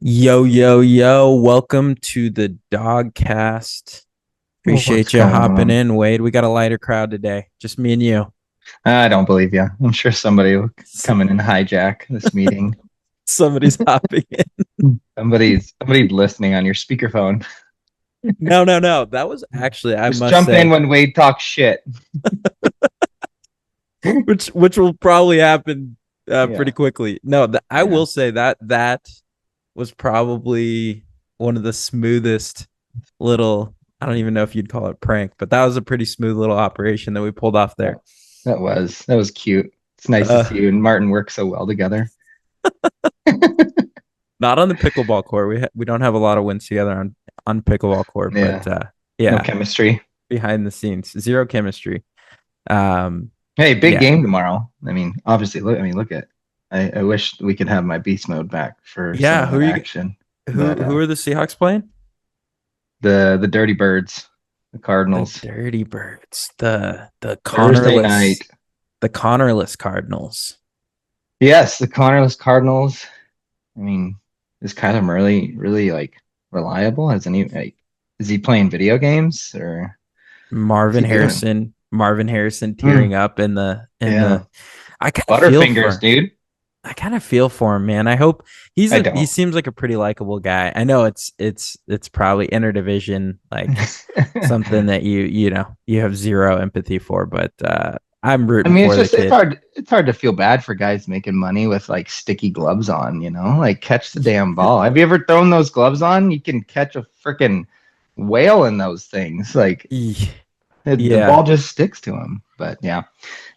Yo, yo, yo. Welcome to the Dogcast. What's Appreciate you going hopping on? in, Wade. We got a lighter crowd today. Just me and you. I don't believe you. I'm sure somebody will come in and hijack this meeting. Somebody's hopping in. Somebody's listening on your speakerphone. No, no, no. That was actually, I Just must jump in say, when Wade talks shit. which will probably happen pretty Yeah. quickly. No, I Yeah. will say that was probably one of the smoothest little, I don't even know if you'd call it prank, but that was a pretty smooth little operation that we pulled off That, there. that was cute. It's nice to see Uh, you and Martin work so well together. Not on the pickleball court. We don't have a lot of wins together on pickleball court, but Yeah. No yeah, chemistry. behind the scenes, zero chemistry. Um, Hey, big yeah, game tomorrow. I mean, obviously, look at. I wish we could have my beast mode back for some yeah. of Who that are you? action, Who but who are the Seahawks playing? the Dirty Birds, the The Cardinals. Dirty Birds, the Thursday night. Connorless Cardinals. Yes, the Connorless Cardinals. I mean, is Kyler Murray really like reliable? Has any like is he playing video games or what's he doing? Marvin Harrison Hmm, tearing up in the. yeah. I kind of feel Butterfingers, for dude. I kind of feel for him, man. I hope I he don't. seems like a pretty likable guy. I know it's probably interdivision, like something that you have zero empathy for, but I'm I rooting mean, for the kid. it's hard to feel bad for guys making money with like sticky gloves on, you know? Like catch the damn ball. Have you ever thrown those gloves on? You can catch a freaking whale in those things. Like the ball Yeah. just sticks to him. But yeah,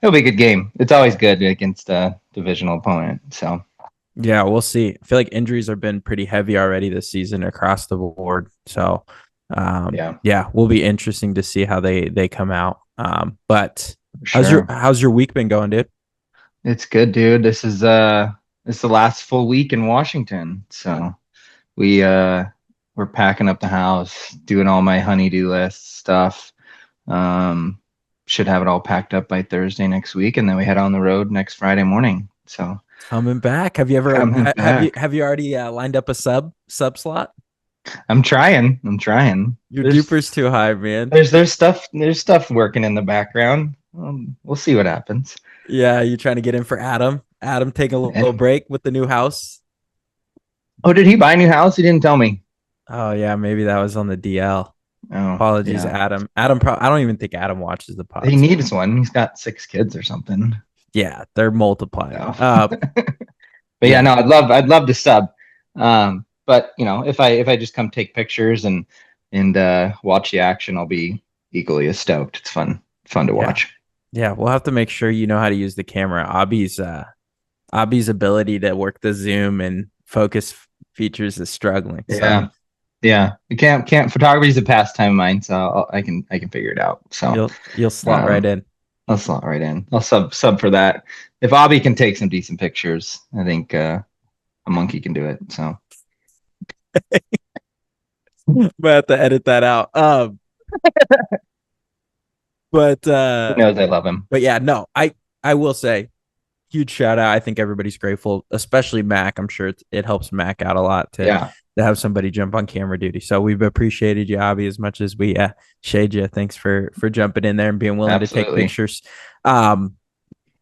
it'll be a good game. It's always good against a divisional opponent. So Yeah, we'll see. I feel like injuries have been pretty heavy already this season across the board. So yeah, yeah, will be interesting to see how they come out. But for sure. how's your week been going, dude? It's good, dude. This is the last full week in Washington. So we we're packing up the house, doing all my honeydew list stuff. Um should have it all packed up by Thursday next week, and then we head on the road next Friday morning. So Coming back. Have you ever coming back. have you already lined up a sub slot? I'm trying. I'm trying. Your duper's too high, man. There's stuff working in the background. We'll see what happens. Yeah, you trying to get in for Adam? Adam taking a little And break with the new house. oh, did he buy a new house? He didn't tell me. Oh yeah, maybe that was on the DL. Oh, Apologies, yeah. Adam. I don't even think Adam watches the He pods. needs one. He's got 6 kids or something. Yeah, they're multiplying. So. But yeah, no, Yeah, I'd love to sub. But you know, if I just come take pictures and watch the action, I'll be equally as stoked. It's fun to yeah, watch. yeah. We'll have to make sure you know how to use the camera. Abby's ability to work the zoom and focus features is struggling. So Yeah, yeah. You can't. Photography is a pastime of mine, so I can figure it out. So you'll slot right um, in. I'll slot right in. I'll sub for that. If Abby can take some decent pictures, I think a monkey can do it. So But I have to edit that out. But he knows I love him. yeah, no, I will say huge shout out. I think everybody's grateful, especially Mac. I'm sure it helps Mac out a lot Yeah, to have somebody jump on camera duty. So we've appreciated you, Abby, as much as we shade you. Thanks for jumping in there and being willing to take absolutely. pictures.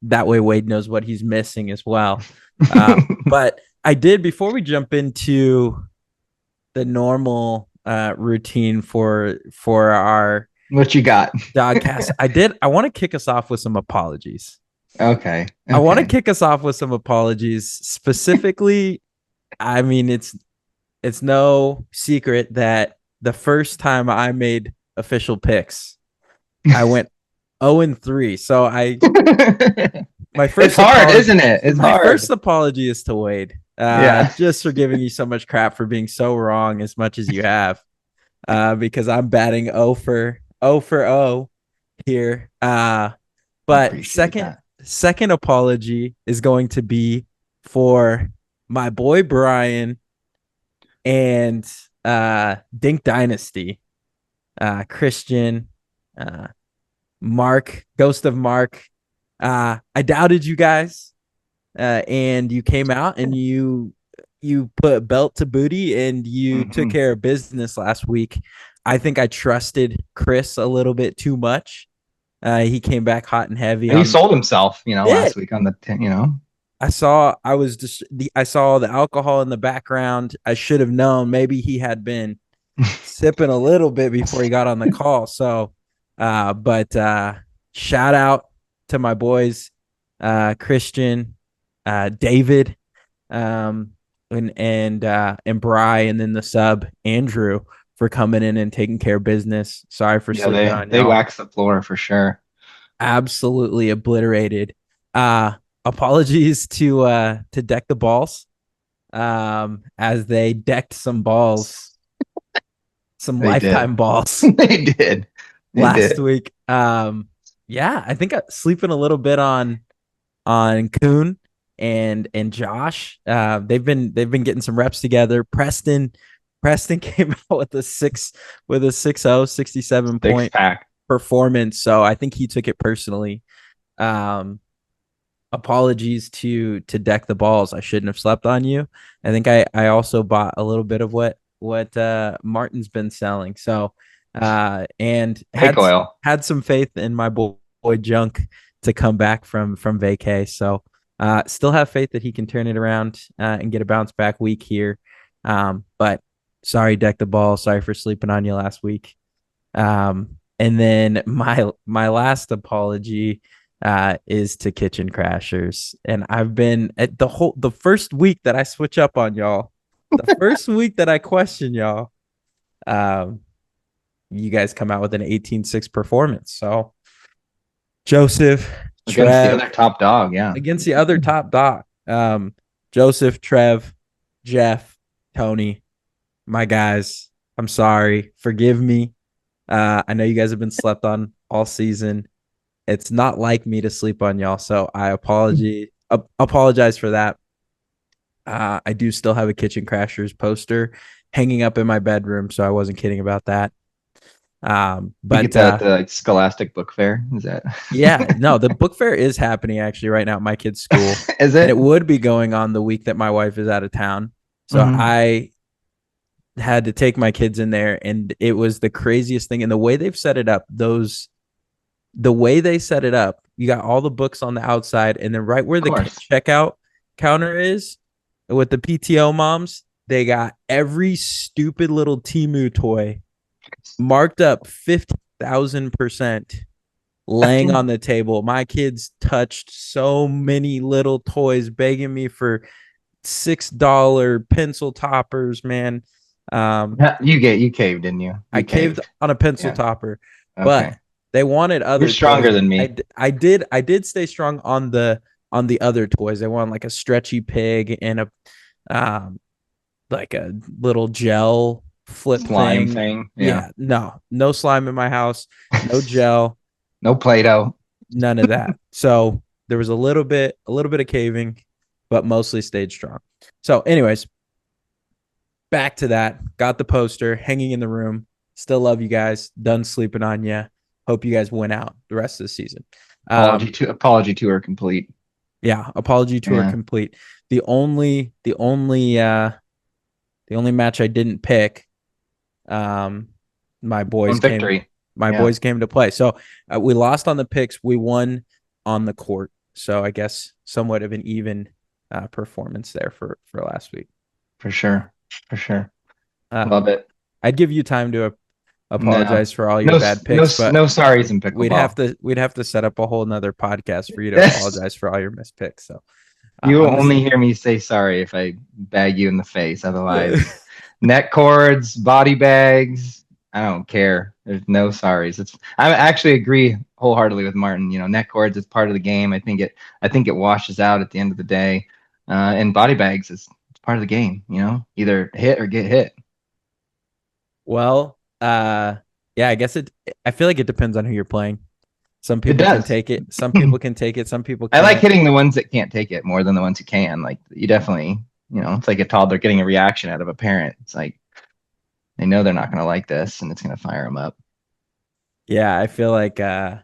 That way Wade knows what he's missing as well. But I did before we jump into the normal routine for our What you got? Dogcast. I want to kick us off with some apologies. Okay. I want to Okay. kick us off with some apologies. Specifically, I mean it's no secret that the first time I made official picks, I went 0 and 3. So I my It's first hard, apology isn't it? It's my first hard. apology is to Wade. Yeah. Just for giving you so much crap for being so wrong as much as you have. Because I'm batting 0 for 0 here. I But appreciate that. second apology is going to be for my boy Brian and Dink Dynasty, Christian, uh, Mark, Ghost of Mark. I doubted you guys, and you came out and you you put belt to booty and you took Hmm. care of business last week. I think I trusted Chris a little bit too much. He came back hot and heavy He on sold himself, it. last week on the. I saw the alcohol in the background. I should have known. Maybe he had been sipping a little bit before he got on the call. So, but shout out to my boys, Christian, David, um, and Bry, and then the sub Andrew for coming in and taking care of business. Sorry for Yeah, sleeping they on they y'all. wax the floor for sure. Absolutely obliterated. Apologies to Deck the Balls. As they decked some balls, some They did. lifetime balls They did. They last did. week. Yeah, I think sleeping a little bit on Kuhn and Josh. They've been getting some reps together. Preston came out with a 6-0, 67 Six point pack. performance. So I think he took it personally. Um, Apologies to Deck the Balls. I shouldn't have slept on you. I think I also bought a little bit of what Martin's been selling. So and Fake oil. had some faith in my boy Junk to come back from vacay. So still have faith that he can turn it around and get a bounce back week here. But sorry, Deck the Ball. Sorry for sleeping on you last week. And then my last apology is to Kitchen Crashers. And I've been at the first week that I switch up on y'all, the first week that I question y'all, um, you guys come out with an 18-6 performance. So Joseph, Against the Trev, other top dog. Yeah. against the other top dog. Joseph, Trev, Jeff, Tony, my guys, I'm sorry. Forgive me. I know you guys have been slept on all season. It's not like me to sleep on y'all, so I apologize for that. I do still have a Kitchen Crashers poster hanging up in my bedroom, so I wasn't kidding about that. You get But that at the Scholastic Book Fair. Is that? yeah, no, the book fair is happening actually right now at my kid's school, Is and it it? would be going on the week that my wife is out of town. So Hmm. I had to take my kids in there, and it was the craziest thing. And the way they've set it up, the way they set it up, you got all the books on the outside, and then right where Of the course. checkout counter is with the PTO moms, they got every stupid little Timu toy marked up 50,000% laying on the table. My kids touched so many little toys, begging me for $6 pencil toppers, man. Um, Yeah, you caved, didn't you? I You caved caved. on a pencil Yeah. topper, but Okay. they wanted You're other toys. stronger than I, me. I did stay strong on the other toys. They wanted like a stretchy pig and a um like a little gel flip Slime thing. thing. Yeah. Yeah, no slime in my house, no gel, No Play-Doh. none of that. So there was a little bit of caving, but mostly stayed strong. So, anyways, back to that. Got the poster hanging in the room. Still love you guys. Done sleeping on you. Hope you guys win out the rest of the season. Apology tour complete. Yeah, apology tour Yeah. complete. The only match I didn't pick, um, my boys One came victory. my Yeah. boys came to play. So we lost on the picks. We won on the court. So I guess somewhat of an even performance there for last week. For sure. For sure. Love Um, it. I'd give you time to No. apologize for all your No bad no picks, but no sorries in pickleball. we'd have to set up a whole nother podcast for you to apologize for all your missed picks. So You will I'm only hear me say sorry if I bag you in the face. just Otherwise, neck cords, body bags, I don't care. There's no sorries. I actually agree wholeheartedly with Martin. Neck cords is part of the game. I think it washes out at the end of the day. And body bags is it's part of the game. Either hit or get hit. well, yeah, I guess I feel like it depends on who you're playing. Some It people can does. take it. Some people can take it. Some people I like can't. hitting the ones that can't take it more than the ones who can. Like you definitely, it's like a toddler getting a reaction out of a parent. It's like they know they're not going to like this, and it's going to fire them up. Yeah, I feel like yeah,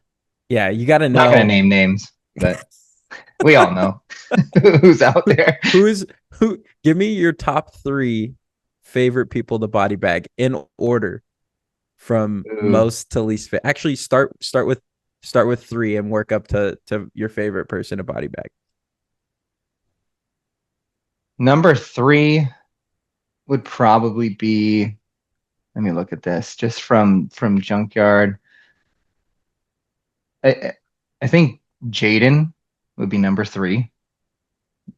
you got to Not going to know name names, but we all know who's out there. who is Who give me your top three favorite people to body bag in order from Ooh. most to least fit. Actually, start with three and work up to your favorite person to body bag. Number three would probably be, let me look at this, just from Junkyard. I I think Jaden would be number three.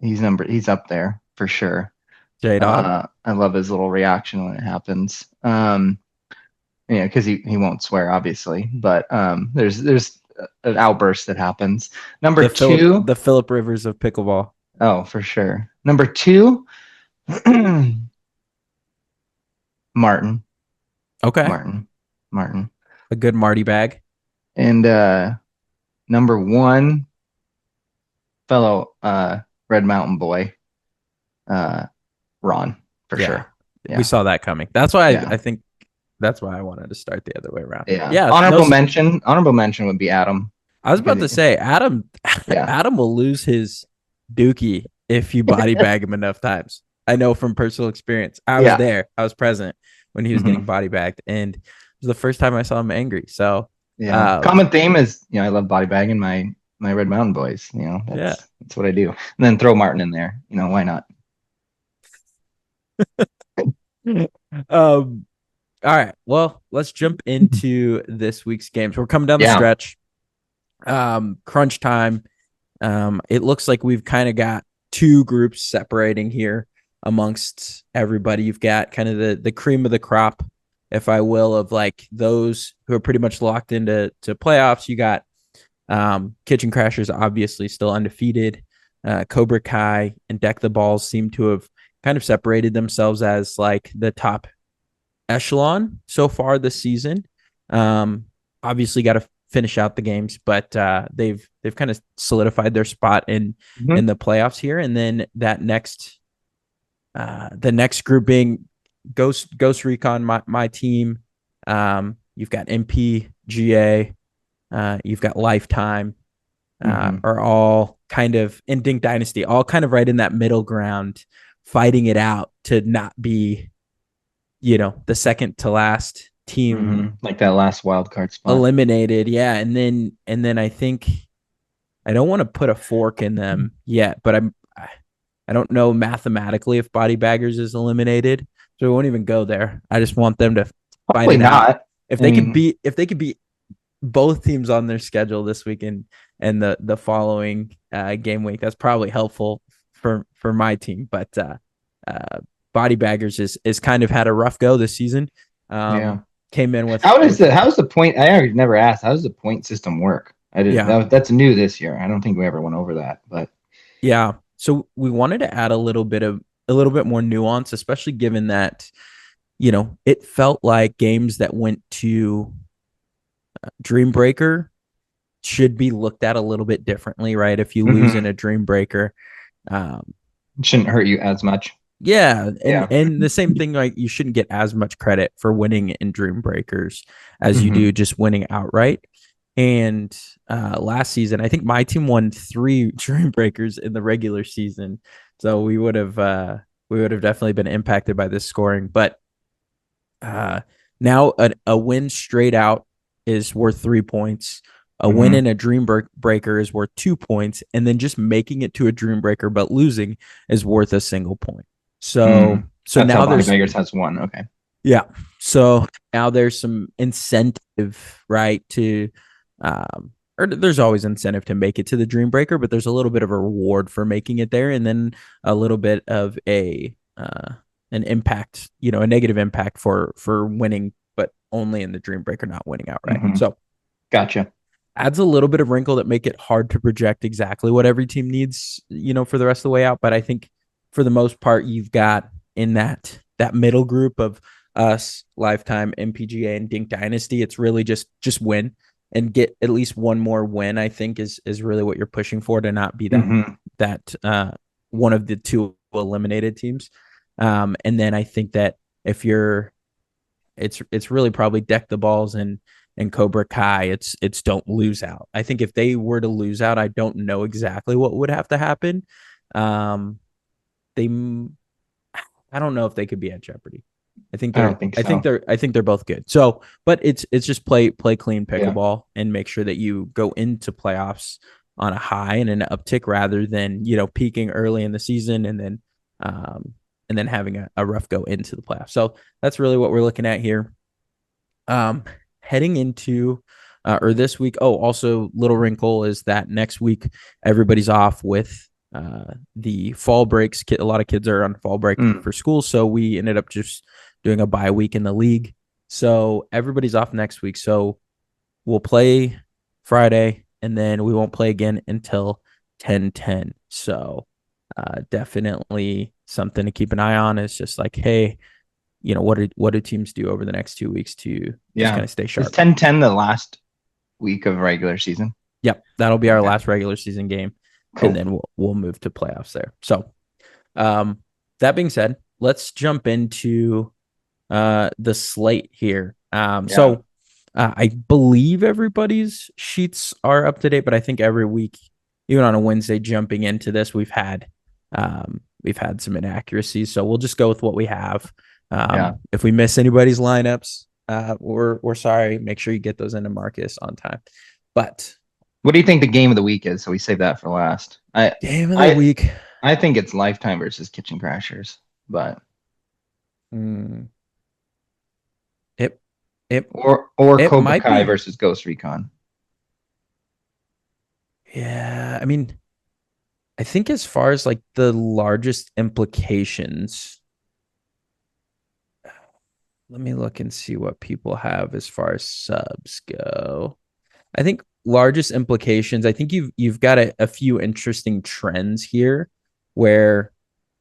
He's up there for sure. J Dog. I love his little reaction when it happens. Yeah, because he won't swear, obviously, but there's an outburst that happens. Number two, The Philip Rivers of pickleball. oh, for sure. Number two, Martin, Okay. Martin, Martin, A good Marty bag. and number one, fellow Red Mountain boy, uh, Ron, for Yeah. sure. We Yeah, saw that coming. That's why yeah, I think that's why I wanted to start the other way around. yeah. Yeah, no, Honorable mention would be Adam I was about because to say Adam yeah. Adam will lose his dookie if you body bag him enough times. I know from personal experience. I was Yeah. there. I was present when he was Hmm. getting body bagged, and it was the first time I saw him angry. So, Yeah. um, Common theme is, I love body bagging my Red Mountain boys. yeah. That's what I do. And then throw Martin in there. Why not? All right. Well, let's jump into this week's games. We're coming down the Yeah. stretch. Crunch time. It looks like we've kind of got two groups separating here amongst everybody. You've got kind of the cream of the crop, if I will, of like those who are pretty much locked into playoffs. You got Kitchen Crashers, obviously still undefeated. Cobra Kai and Deck the Balls seem to have kind of separated themselves as like the top echelon so far this season. Obviously, got to finish out the games, but they've kind of solidified their spot in Mhm. the playoffs here. And then that next the next group being Ghost Recon, my team. You've got MPGA, you've got Lifetime, Mhm. are all kind of in Dink Dynasty, all kind of right in that middle ground, fighting it out to not be, the second to last team Mhm. Like that last wild card spot. eliminated. Yeah, and then I think I don't want to put a fork in them yet, but I don't know mathematically if Body Baggers is eliminated, so we won't even go there. I just want them to fight Probably it out. not. If I they could mean, beat both teams on their schedule this weekend and the following game week, that's probably helpful for my team. But Body Baggers is kind of had a rough go this season. yeah. Came in with How's the point? I already never asked. How does the point system work? I didn't. yeah. That's new this year. I don't think we ever went over that. But Yeah. So we wanted to add a little bit more nuance, especially given that, it felt like games that went to Dream Breaker should be looked at a little bit differently, right? If you lose in mhm. a Dream Breaker. Um, It shouldn't hurt you as much. yeah, and Yeah. and the same thing, like you shouldn't get as much credit for winning in Dream Breakers as you Hmm. do just winning outright. And last season, I think my team won 3 Dream Breakers in the regular season, so we would have definitely been impacted by this scoring. But now a win straight out is worth 3 points. A win Hmm. in a Dream Breaker is worth 2 points, and then just making it to a Dream Breaker but losing is worth a single point. So Mm. so That's how now Body there's Baggers has one. Okay. yeah. So now there's some incentive, right? Or there's always incentive to make it to the Dream Breaker, but there's a little bit of a reward for making it there, and then a little bit of an impact, a negative impact for winning, but only in the Dream Breaker, not winning outright. Hmm. So Gotcha. adds a little bit of wrinkle that make it hard to project exactly what every team needs, for the rest of the way out. But I think for the most part, you've got in that middle group of us, Lifetime, MPGA, and Dink Dynasty, it's really just win and get at least one more win. I think is really what you're pushing for, to not be Hmm. that one of the two eliminated teams. And then I think that if you're, it's really probably Deck the Balls and Cobra Kai. It's don't lose out. I think if they were to lose out, I don't know exactly what would have to happen. Um, I don't know if they could be at jeopardy. I think I they're don't think I think so. they're I think they're both good. So, but it's just play clean Yeah. pickleball and make sure that you go into playoffs on a high and an uptick rather than, peaking early in the season um and then having a rough go into the playoffs. So that's really what we're looking at here. Um Heading into or this week. Oh, also little wrinkle is that next week everybody's off with the fall breaks. A lot of kids are on fall break Mm. for school, so we ended up just doing a bye week in the league. So everybody's off next week. So we'll play Friday, and then we won't play again until 10:10. So definitely something to keep an eye on. Is just like, hey, what do teams do over the next 2 weeks to just kind Yeah. of stay Is sharp? 10-10 the last week of regular season? Yep, that'll be our Okay. last regular season game, and Cool. then we'll move to playoffs there. So, um, that being said, let's jump into the slate here. Yeah. I believe everybody's sheets are up to date, but I think every week, even on a Wednesday, jumping into this, we've had some inaccuracies. So we'll just go with what we have. Yeah. If we miss anybody's lineups, we're sorry. Make sure you get those into Marcus on time. But What do you think the game of the week is? So we save that for last. game of the I week. I think it's Lifetime versus Kitchen Crashers, but Mm, it it or it Cobra might Kai be. versus Ghost Recon. Yeah, I mean, I think as far as like the largest implications, let me look and see what people have as far as subs go. I think largest implications, I think you've got a few interesting trends here where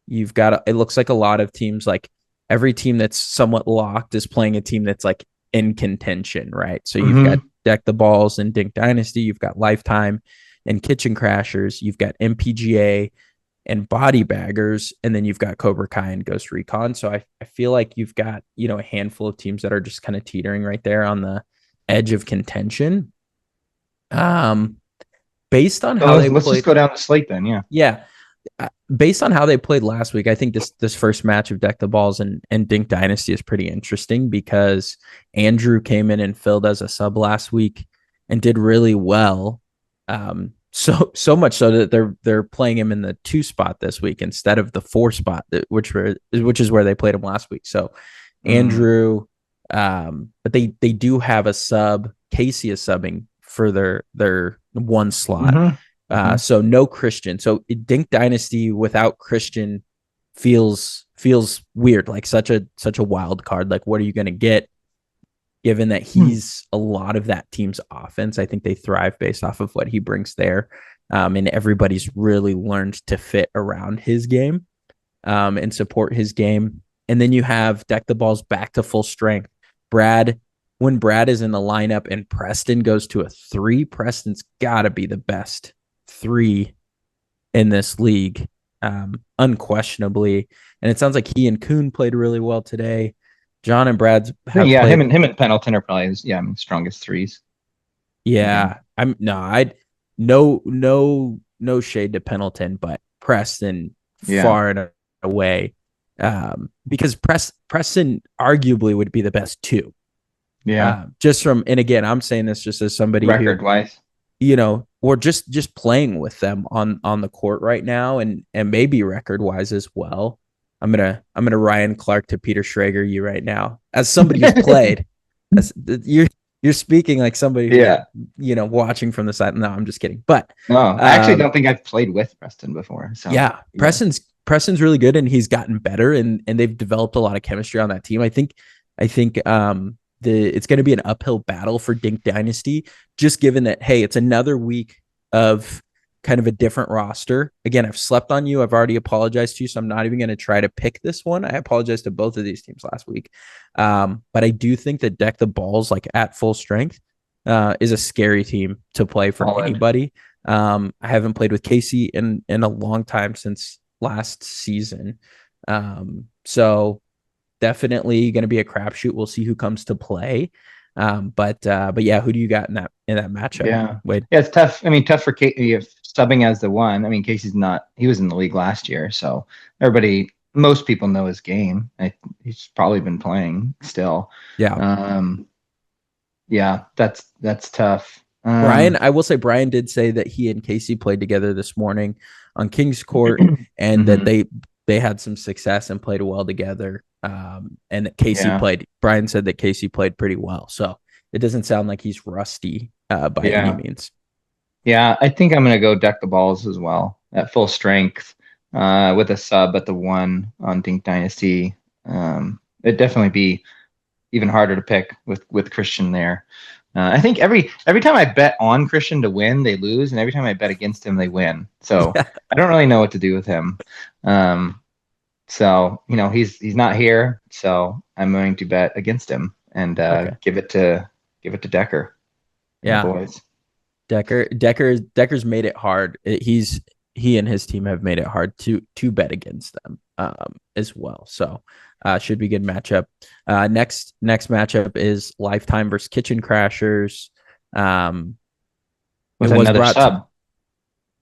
it looks like a lot of teams, like every team that's somewhat locked is playing a team that's like in contention, right? So you've got Mm-hmm. Deck the Balls and Dink Dynasty, you've got Lifetime and Kitchen Crashers, you've got MPGA and Body Baggers, and then you've got Cobra Kai and Ghost Recon. So I feel like you've got, a handful of teams that are just kind of teetering right there on the edge of contention. Um, Based on So how they let's just played, go down the slate then. Yeah. yeah, based on how they played last week, I think this first match of Deck the Balls and Dink Dynasty is pretty interesting because Andrew came in and filled as a sub last week and did really well. So much so that they're playing him in the 2 spot this week instead of the 4 spot, which is where they played him last week. So Mm. Andrew, but they do have a sub. Casey is subbing for their 1 slot. Mm-hmm. Mm-hmm. So no Christian. So Dink Dynasty without Christian feels weird, like such a wild card. Like, what are you going to get? Given that he's a lot of that team's offense, I think they thrive based off of what he brings there, and everybody's really learned to fit around his game, and support his game. And then you have Deck the Balls back to full strength. When Brad is in the lineup and Preston goes to a 3, Preston's got to be the best 3 in this league, unquestionably. And it sounds like he and Kuhn played really well today. John and Brad's have Yeah, played. him and Pendleton are probably strongest threes. Yeah, I'd no shade to Pendleton, but Preston Yeah. far and away, because Preston arguably would be the best 2. Yeah. Just from, and again, I'm saying this just as somebody who, Record wise. or just playing with them on the court right now, and maybe record wise as well. I'm gonna Ryan Clark to Peter Schrager you right now as somebody who's played. You're speaking like somebody who's, Yeah. watching from the side. No, I'm just kidding. But No, I actually don't think I've played with Preston before. So yeah, Preston's really good, and he's gotten better, and they've developed a lot of chemistry on that team. I think it's going to be an uphill battle for Dink Dynasty, just given that, hey, it's another week of kind of a different roster. Again, I've slept on you. I've already apologized to you, so I'm not even going to try to pick this one. I apologized to both of these teams last week. But I do think that Deck the Balls, like at full strength, is a scary team to play for anybody. I haven't played with Casey in a long time, since last season. So definitely going to be a crapshoot. We'll see who comes to play. But yeah, who do you got in that matchup? Yeah. Wade? Yeah, it's tough. I mean, tough for subbing as the one. I mean, Casey's not. He was in the league last year, so most people know his game. He's probably been playing still. Yeah. Um, yeah, that's tough. Brian, I will say Brian did say that he and Casey played together this morning on King's Court, and that Mhm. they had some success and played well together. And that Casey Yeah, played. Brian said that Casey played pretty well, so it doesn't sound like he's rusty by any yeah, means. yeah. I think I'm gonna go deck the balls as well at full strength, with a sub at the one on Dink Dynasty. It'd definitely be even harder to pick with Christian there. I think every time I bet on Christian to win, they lose, and every time I bet against him, they win. So Yeah. I don't really know what to do with him. Um, so he's not here, so I'm going to bet against him and Okay. give it to Decker and the Yeah. boys. Decker's made it hard. He and his team have made it hard to bet against them as well. So should be a good matchup. Next matchup is Lifetime versus Kitchen Crashers. It With was another brought sub,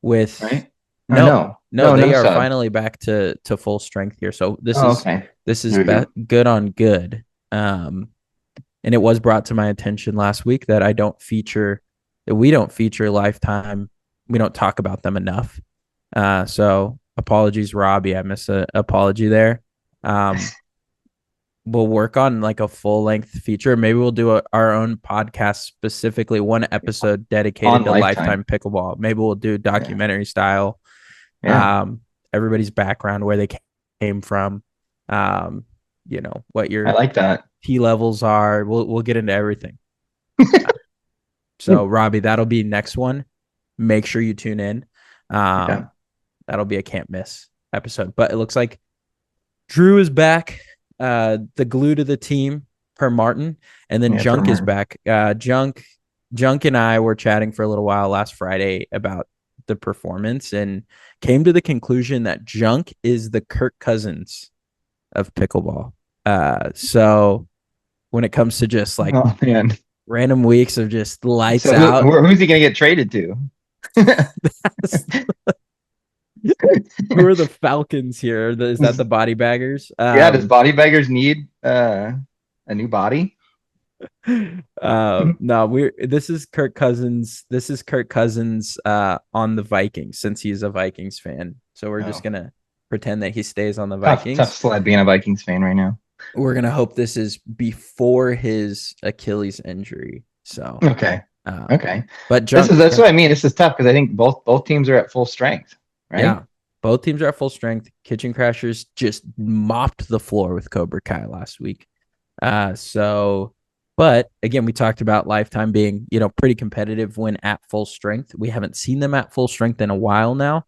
with right? Or no, no? no, No, no they are sub. finally back to full strength here. So Oh, okay. this is There we go. good on good. And it was brought to my attention last week that we don't feature Lifetime. We don't talk about them enough. So apologies, Robbie. I missed an apology there. Um, we'll work on like a full length feature. Maybe we'll do our own podcast, specifically one episode dedicated On to Lifetime. Lifetime pickleball. Maybe we'll do Yeah. documentary style. Yeah. Everybody's background, where they came from, what I your like that. T levels are. We'll get into everything. So Robbie, that'll be next one. Make sure you tune in. Yeah. That'll be a can't miss episode. But it looks like Drew is back, the glue to the team per Martin, and then Yeah, for Junk is Martin. back. Junk and I were chatting for a little while last Friday about the performance and came to the conclusion that Junk is the Kirk Cousins of pickleball. So when it comes to just like Oh man. random weeks of just lights So out, who's he gonna get traded to? who are the Falcons here? Is that the body baggers? Yeah, does body baggers need a new body? No, this is Kirk Cousins. This is Kirk Cousins on the Vikings, since he's a Vikings fan. So we're just Oh, gonna pretend that he stays on the tough Vikings. sled being a Vikings fan right now. We're gonna hope this is before his Achilles injury. So Okay. um, Okay. but That's what I mean. This is tough because I think both teams are at full strength, right? yeah, both teams are at full strength. Kitchen Crashers just mopped the floor with Cobra Kai last week. But again, we talked about Lifetime being, pretty competitive when at full strength. We haven't seen them at full strength in a while now.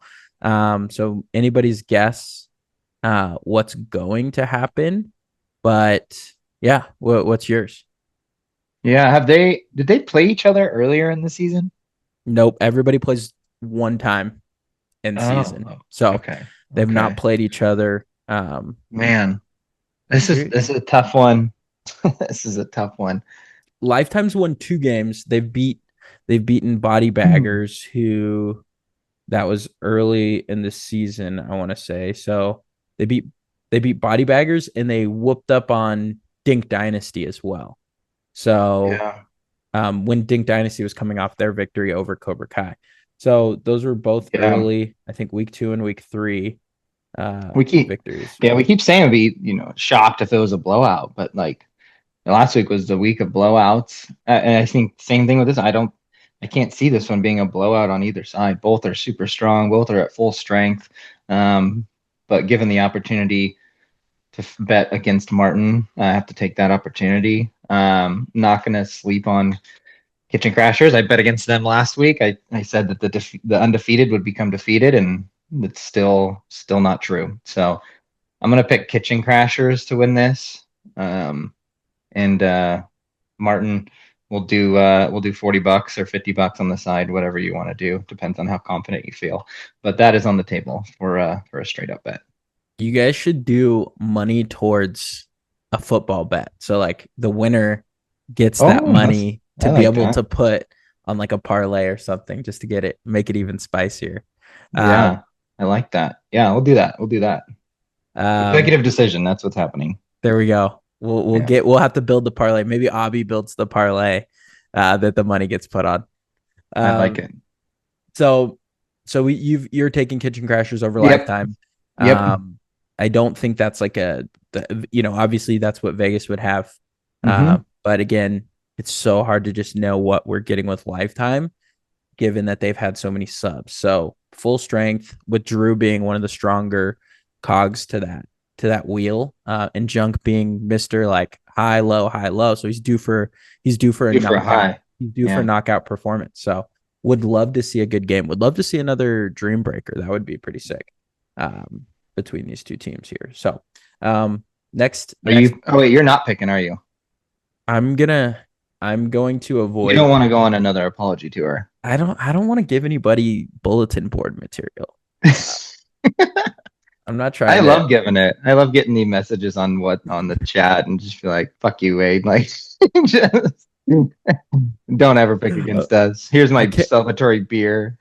So anybody's guess what's going to happen. But yeah, what's yours? Yeah. Did they play each other earlier in the season? Nope. Everybody plays one time in season. Oh, So okay. they've not Okay. played each other. Man, this is a tough one. This is a tough one. Lifetime's won 2 games. They've beaten Body Baggers, who that was early in the season, I want to say. So they beat Body Baggers, and they whooped up on Dink Dynasty as well. So Yeah. when Dink Dynasty was coming off their victory over Cobra Kai. So those were both Yeah. early, I think week 2 and week 3 We keep victories. we keep saying we'd be, shocked if it was a blowout, but like last week was the week of blowouts. And I think same thing with this. I can't see this one being a blowout on either side. Both are super strong. Both are at full strength. But given the opportunity to bet against Martin, I have to take that opportunity. Not going to sleep on Kitchen Crashers. I bet against them last week. I said that the undefeated would become defeated, and it's still not true. So I'm going to pick Kitchen Crashers to win this. And Martin we'll do $40 or $50 on the side, whatever you want to do. Depends on how confident you feel. But that is on the table for a straight up bet. You guys should do money towards a football bet. So like the winner gets that Oh, money I to be like able that. to put on like a parlay or something just to make it even spicier. Yeah, I like that. Yeah, we'll do that. We'll do that. Um, Executive decision. That's what's happening. there we go. Yeah, We'll have to build the parlay. Maybe Abby builds the parlay that the money gets put on. I like Um, it. so you're taking Kitchen Crashers over Yep. Lifetime. Yep. I don't think that's like obviously that's what Vegas would have. Hmm. But again, it's so hard to just know what we're getting with Lifetime, given that they've had so many subs. So full strength with Drew being one of the stronger cogs to that wheel, and Junk being Mister like high low high low. So he's due for a Due for a knockout. high. He's due for a Yeah. knockout performance. So would love to see a good game. Would love to see another Dream Breaker. That would be pretty sick. Between these two teams here. So Are next you? Oh wait, you're not picking, are you? I'm gonna I'm going to You don't avoid. want to go on another apology tour. I don't want to give anybody bulletin board material. I'm not I trying to. love giving it. I love getting the messages on the chat and just feel like, fuck you, Wade. Like, just don't ever pick against us. Here's I my ca- celebratory beer.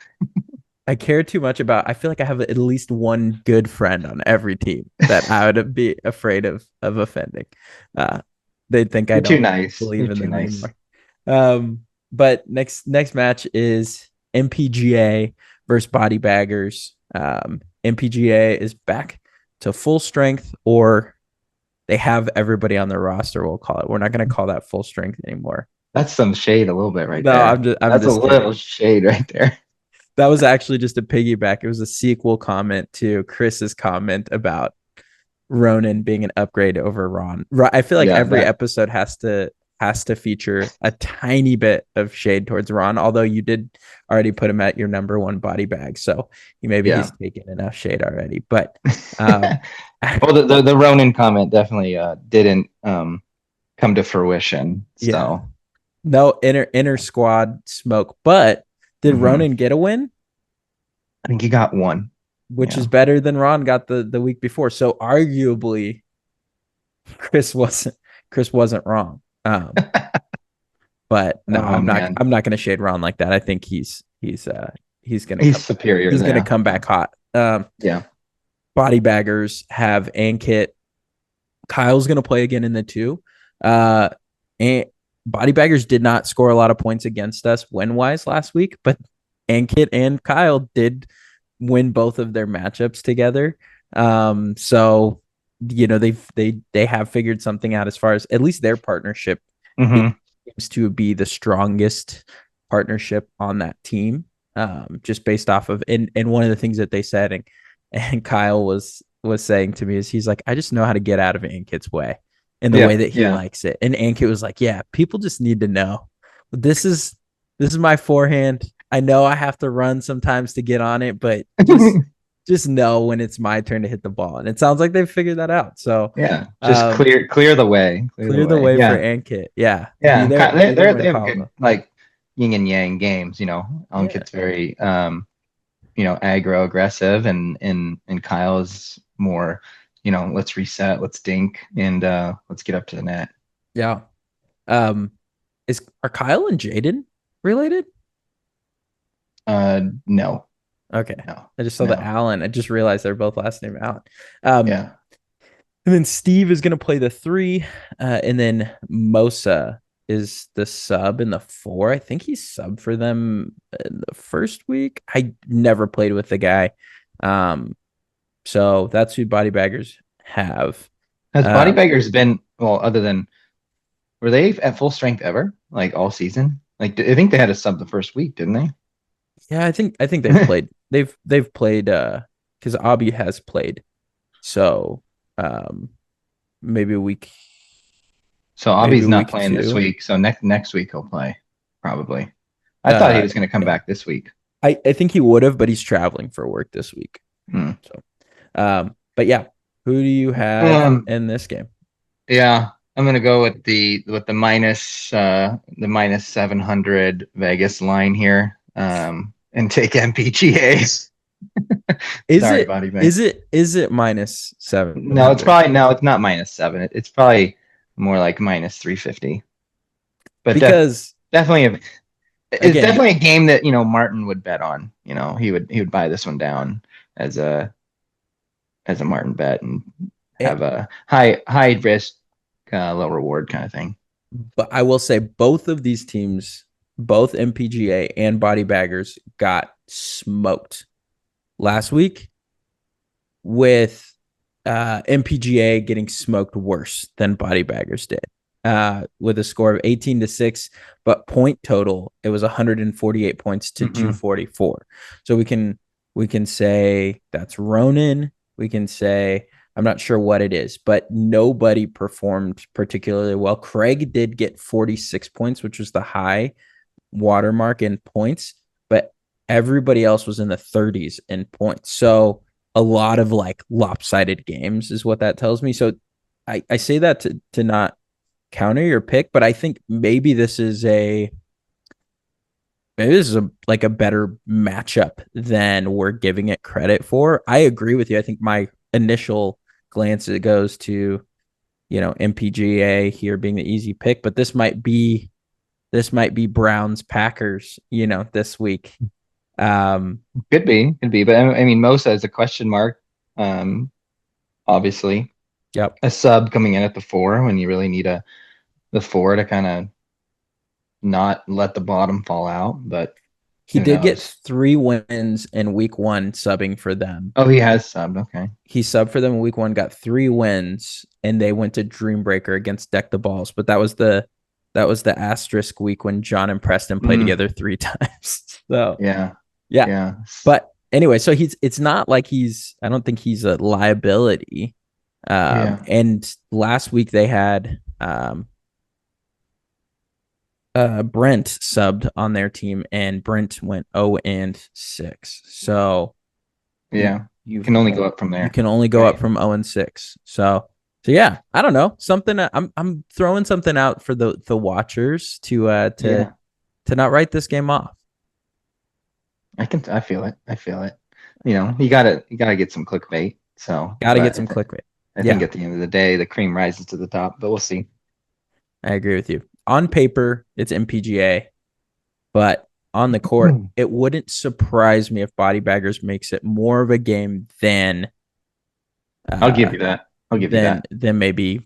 I care too much about. I feel like I have at least one good friend on every team that I would be afraid of offending. Uh, they'd think I You're too don't nice. believe You're in too them nice. anymore. But next match is MPGA versus Body Baggers. MPGA is back to full strength, or they have everybody on their roster. We'll call it. We're not going to call that full strength anymore. That's some shade a little bit right No, there. I'm That's a just little kidding. shade right there. That was actually just a piggyback. It was a sequel comment to Chris's comment about Ronan being an upgrade over Ron. I feel like Yeah, every that episode has to feature a tiny bit of shade towards Ron, although you did already put him at your number one body bag, so yeah. he's taken enough shade already. But um, Well, the Ronin comment definitely didn't come to fruition. yeah, So no inner squad smoke. But did mhm. Ronan get a win, I think he got one. which Yeah. is better than Ron got the week before? So arguably, Chris wasn't Chris wasn't wrong. But no, Oh man, I'm not going to shade Ron like that. I think he's going to he's come superior he's going to there. come back hot. Yeah. Body baggers have Ankit. Kyle's going to play again in the two. And body baggers did not score a lot of points against us win wise last week, but Ankit and Kyle did win both of their matchups together. So they have figured something out as far as at least their partnership. It Hmm. seems to be the strongest partnership on that team. Just based off of and one of the things that they said, and Kyle was saying to me is he's like, I just know how to get out of Ankit's way in the way Yeah. that he Yeah. likes it. And Ankit was like, yeah, people just need to know this is my forehand. I know I have to run sometimes to get on it, but just know when it's my turn to hit the ball. And it sounds like they've figured that out. So Yeah. Just um, clear the way. Clear the clear the way. way for Yeah. Ankit. Yeah. Yeah. Be there when They have called. good like yin and yang games. You know, Yeah. Ankit's very aggro aggressive, and Kyle's more, let's reset, let's dink, and let's get up to the net. Yeah. Um, are Kyle and Jaden related? No, Okay. no, I just saw the no. Allen. I just realized they're both last name Allen. Um, Yeah. and then Steve is gonna play the three, and then Mosa is the sub in the four. I think he's sub for them in the first week. I never played with the guy. So that's who body baggers have. Has Um, Bodybaggers been, well, other than, were they at full strength ever? Like all season? Like I think they had a sub the first week, didn't they? yeah, I think they've played. They've played because Abby has played. So um maybe So maybe Abi's not week playing this two. week, so next week he'll play probably. I thought he was going to come Yeah. back this week. I think he would have, but he's traveling for work this week. Hmm. So but yeah, who do you have Um, in this game? yeah, I'm going to go with the minus 700 Vegas line here. And take MPGA's. Sorry, body bank. Is it minus No, 700? it's not minus seven. It's probably more like minus 350. But Because definitely, It's again, definitely a game that Martin would bet on. He would buy this one down as a Martin bet and it, have a high risk, low reward kind of thing. but I will say both of these teams, both MPGA and Body Baggers, got smoked last week, with MPGA getting smoked worse than Body Baggers did, with a score of 18-6, but point total it was 148 points to 244. So we can say that's Ronin. We can say I'm not sure what it is, but nobody performed particularly well. Craig did get 46 points, which was the high watermark in points, but everybody else was in the 30s in points. So a lot of like lopsided games is what that tells me. So I say that to not counter your pick, but I think maybe this is like a better matchup than we're giving it credit for. I agree with you. I think my initial glance it goes to MPGA here being the easy pick, but this might be Browns Packers this week. Could be, but I mean, Mosa is a question mark. Obviously, Yep. a sub coming in at the 4 when you really need the 4 to kind of not let the bottom fall out. But He who did get knows? 3 wins in week one subbing for them. Oh, he has subbed. Okay. He subbed for them in week one, got 3 wins, and they went to Dreambreaker against Deck the Balls. But that was the asterisk week when John and Preston played together 3 times. So Yeah. yeah. Yeah. But anyway, so it's not like I don't think he's a liability. Yeah. And last week they had Brent subbed on their team, and Brent went 0-6. So Yeah. you Can only go up from you there. can only go Right. up from 0-6. So yeah, I don't know. Something I'm throwing something out for the watchers to Yeah. not write this game off. I feel it. I feel it. You gotta get some clickbait. So, Got to get but some clickbait. I think Yeah, at the end of the day, the cream rises to the top. But we'll see. I agree with you. On paper, it's MPGA, but on the court, it wouldn't surprise me if Body Baggers makes it more of a game than I'll give you that. I'll give you that. than maybe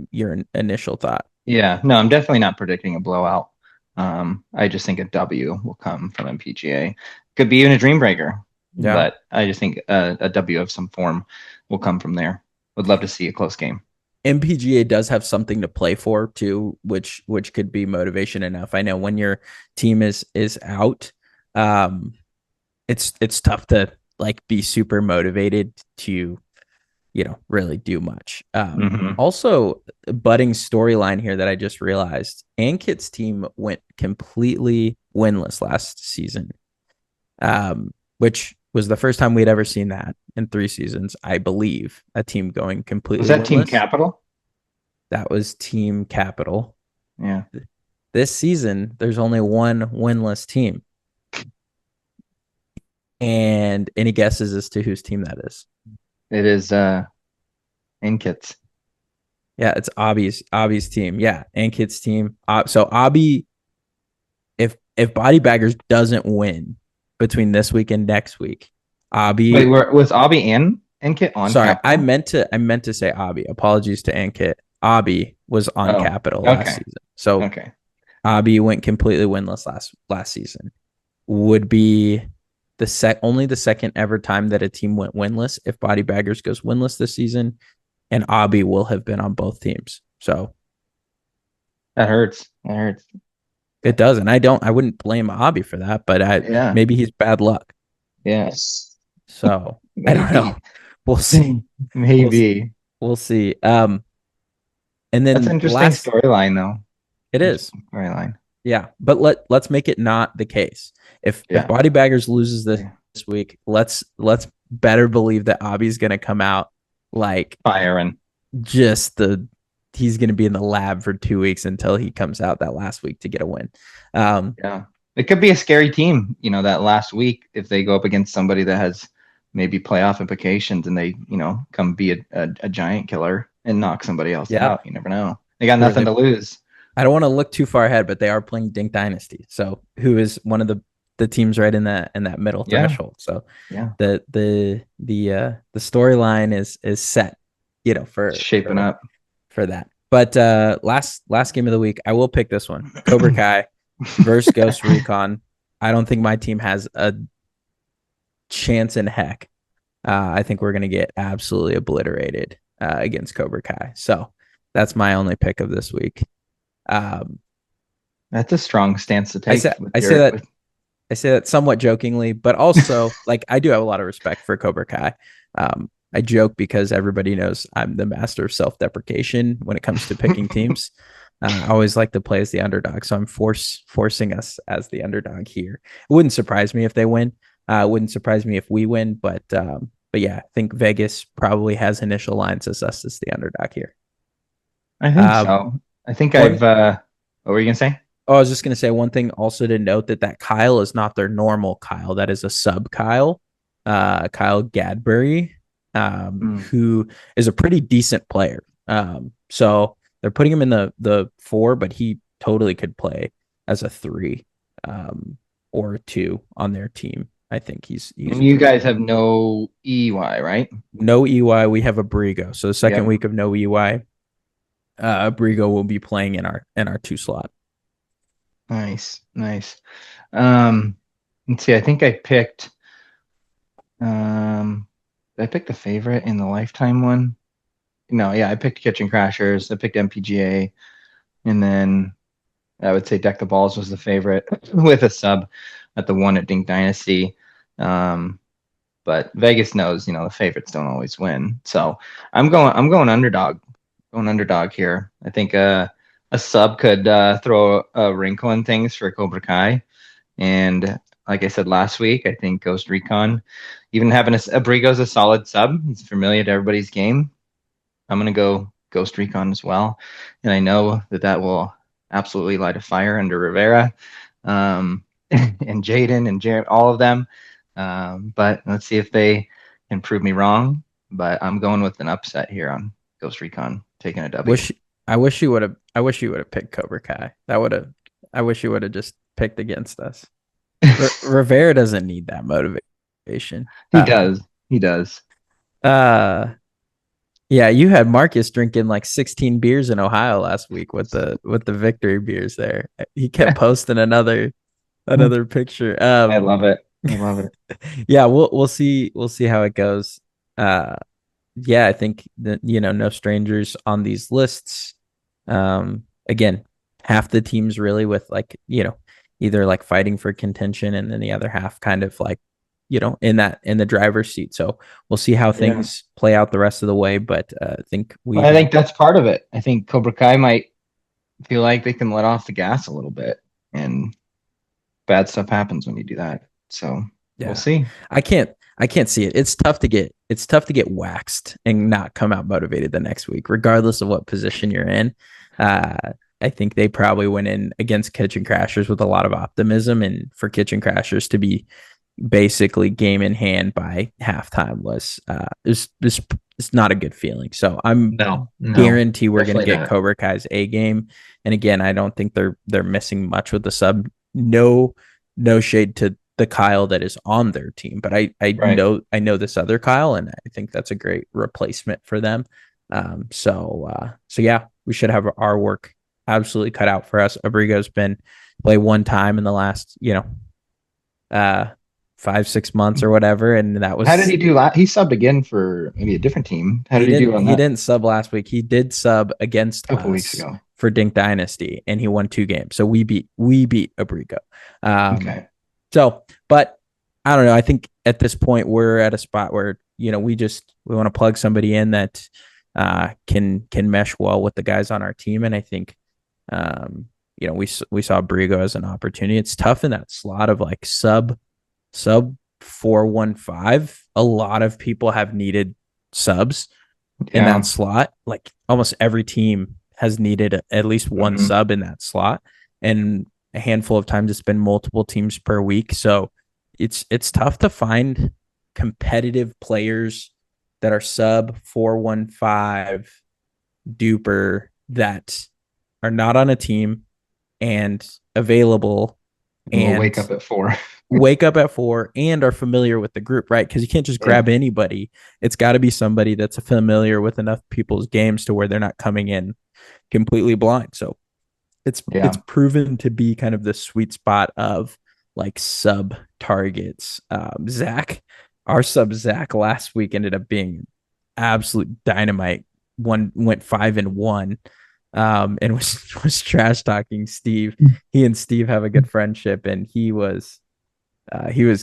your initial thought. Yeah. No, I'm definitely not predicting a blowout. I just think a W will come from MPGA. Could be even a dream breaker, Yeah. but I just think a W of some form will come from there. Would love to see a close game. MPGA does have something to play for too, which could be motivation enough. I know when your team is out, it's tough to like be super motivated to really do much. Also, budding storyline here that I just realized: Ankit's team went completely winless last season, which was the first time we'd ever seen that in 3 seasons, I believe. A team going completely Was that winless. Team Capital? That was Team Capital. Yeah. This season, there's only one winless team. And any guesses as to whose team that is? It is Inkits. Yeah, it's Abby's team. Yeah, Ankit's team. So Abby, if Body Baggers doesn't win between this week and next week, Abby. Wait, was Abby and Inkit on? Sorry, Capital? I meant to say Abby. Apologies to Ankit. Abby was on Capital last season. So okay. Abby went completely winless last season. Would be only the second ever time that a team went winless. If Body Baggers goes winless this season, and Abby will have been on both teams. So that hurts. That hurts. It does, and I wouldn't blame Abby for that, but maybe he's bad luck. Yes. So I don't know. We'll see. Maybe. We'll see. And then that's an interesting storyline, though. It is storyline. Yeah, but let's make it not the case. If Body Baggers loses this week, let's better believe that Abby's gonna come out like firing. He's gonna be in the lab for 2 weeks until he comes out that last week to get a win. It could be a scary team, that last week if they go up against somebody that has maybe playoff implications and they, come be a giant killer and knock somebody else out. You never know. They got nothing to lose. I don't want to look too far ahead, but they are playing Dink Dynasty, so who is one of the teams right in that middle Yeah, threshold. So yeah, the storyline is set, you know, it's shaping up. for that. But last game of the week, I will pick this one: Cobra Kai versus Ghost Recon. I don't think my team has a chance in heck. I think we're gonna get absolutely obliterated against Cobra Kai. So that's my only pick of this week. Um, That's a strong stance to I take say with I say your that with I say that somewhat jokingly, but also like I do have a lot of respect for Cobra Kai. I joke because everybody knows I'm the master of self-deprecation when it comes to picking teams. I always like to play as the underdog, so I'm forcing us as the underdog here. It wouldn't surprise me if they win. It wouldn't surprise me if we win, but yeah, I think Vegas probably has initial lines as us as the underdog here. I think Uh, so. I think one what were you gonna say? Oh, I was just going to say one thing also to note that Kyle is not their normal Kyle. That is a sub Kyle, Kyle Gadbury, Mm. who is a pretty decent player. So they're putting him in the four, but he totally could play as a three, or a two on their team. I think he's And you pretty guys have no EY, right? no EY. We have a Brigo. So the second Yep. week of no EY, Brigo will be playing in our two slot. Nice, nice. Um, let's see. I think um I picked the favorite in the lifetime one. No, yeah, I picked Kitchen Crashers, I picked MPGA, and then I would say Deck the Balls was the favorite with a sub at the one at Dink Dynasty. Um, but Vegas knows, the favorites don't always win. So I'm going underdog. Going underdog here. I think a sub could throw a wrinkle in things for Cobra Kai. And like I said last week, I think Ghost Recon, even having a Brigo's a solid sub. He's familiar to everybody's game. I'm gonna go Ghost Recon as well, and I know that will absolutely light a fire under Rivera, and Jaden and Jared, all of them. But let's see if they can prove me wrong. But I'm going with an upset here on Ghost Recon, taking a W. Wish I wish you would have picked Cobra Kai. That would have I wish you would have just picked against us. Rivera doesn't need that motivation. He does. He does. Uh yeah, you had Marcus drinking like 16 beers in Ohio last week with the victory beers there. He kept posting another picture. I love it. I love it. Yeah, we'll see how it goes. Uh yeah, I think that no strangers on these lists. Again, half the teams really with like, either like fighting for contention and then the other half kind of like, in the driver's seat. So we'll see how Yeah. things play out the rest of the way. But I think we Well, I have think that's part of it. I think Cobra Kai might feel like they can let off the gas a little bit, and bad stuff happens when you do that. So we'll yeah. see. I can't see it. It's tough to get waxed and not come out motivated the next week, regardless of what position you're in. Uh, I think they probably went in against Kitchen Crashers with a lot of optimism, and for Kitchen Crashers to be basically game in hand by halftime was is it's not a good feeling. So I'm No, no, guarantee we're gonna definitely get not. Cobra Kai's A game. And again, I don't think they're missing much with the sub. No shade to the Kyle that is on their team, but Right. I know this other Kyle, and I think that's a great replacement for them. So yeah, we should have our work absolutely cut out for us. Abrigo's been play one time in the last, uh 5 6 months or whatever, and that How did was he do? He subbed again for maybe a different team. How did he do on he that didn't sub last week. He did sub against a couple weeks us ago? for Dink Dynasty, and he won 2 games. So we beat Abrigo. Okay. So, but I don't know. I think at this point we're at a spot where we want to plug somebody in that can mesh well with the guys on our team, and I think we saw Brigo as an opportunity. It's tough in that slot of like sub 415. A lot of people have needed subs in that Yeah. slot. Like almost every team has needed at least one Mhm. sub in that slot, and a handful of times it's been multiple teams per week. So it's tough to find competitive players that are sub 415 duper that are not on a team and available We'll wake and up at 4. wake up at 4 and are familiar with the group, right? Because you can't just Yeah. grab anybody. It's got to be somebody that's familiar with enough people's games to where they're not coming in completely blind. So it's Yeah. proven to be kind of the sweet spot of like sub targets. Our sub Zach last week ended up being absolute dynamite. One went 5-1, and was trash talking Steve. He and Steve have a good friendship, and he was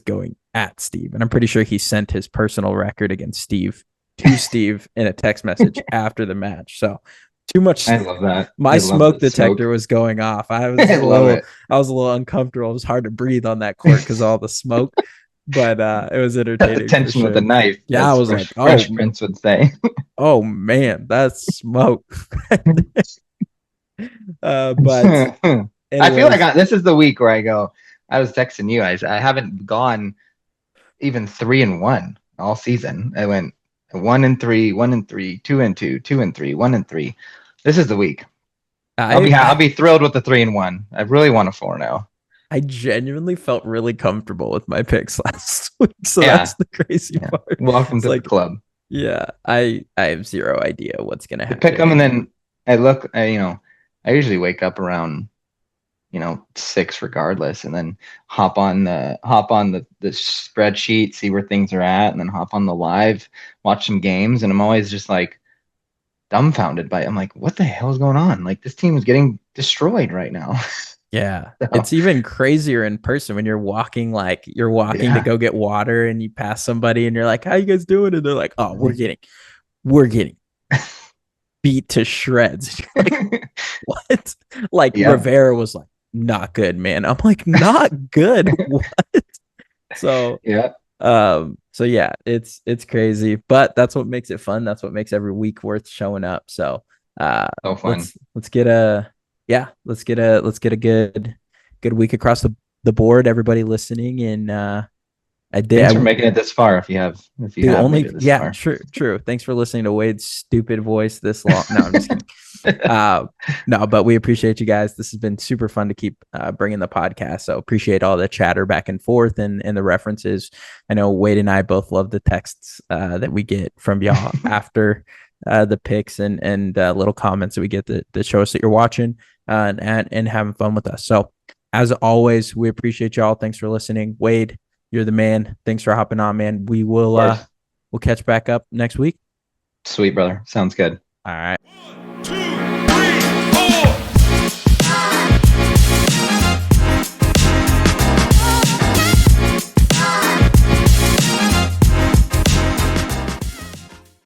going at Steve, and I'm pretty sure he sent his personal record against Steve to Steve in a text message after the match. So too much. I love that. My I love smoke the detector smoke. was going off. I love it. I was a little uncomfortable. It was hard to breathe on that court because all the smoke, but it was Cut the entertaining for tension with a sure. knife. Yeah, I As was like, Fresh Prince would say. oh man, that's smoke. But I feel like anyways, this is the week where I go. I was texting you. I haven't gone even 3-1 all season. I went 1-3, 1-3, 2-2, 2-3, 1-3. This is the week. I'll be thrilled with the 3-1. I really want a 4 now. I genuinely felt really comfortable with my picks last week. So Yeah. that's the crazy part. Welcome It's to like, the club. yeah, I have zero idea what's gonna I happen. pick them and then I look. I usually wake up around 6 regardless, and then hop on the spreadsheet, see where things are at, and then hop on the live, watch some games, and I'm always just like dumbfounded by it. I'm like, what the hell is going on? Like, this team is getting destroyed right now. Yeah. So, It's even crazier in person when you're walking to yeah. go get water and you pass somebody and you're like, how you guys doing? And they're like, oh, we're getting beat to shreds. You're like, what? Like Yeah. Rivera was like, not good, man. I'm like, not good. What? So Yeah. so yeah, it's crazy, but that's what makes it fun. That's what makes every week worth showing up. So So fun. let's get a good week across the board, everybody listening. And Thanks for making it this far. If you have made it this far. True. Thanks for listening to Wade's stupid voice this long. No, I'm just kidding. No, but we appreciate you guys. This has been super fun to keep bringing the podcast. So appreciate all the chatter back and forth and the references. I know Wade and I both love the texts that we get from y'all after the picks and little comments that we get that show us that you're watching and having fun with us. So as always, we appreciate y'all. Thanks for listening. Wade, you're the man. Thanks for hopping on, man. We will we'll catch back up next week. Sweet, brother. Sounds good. All right.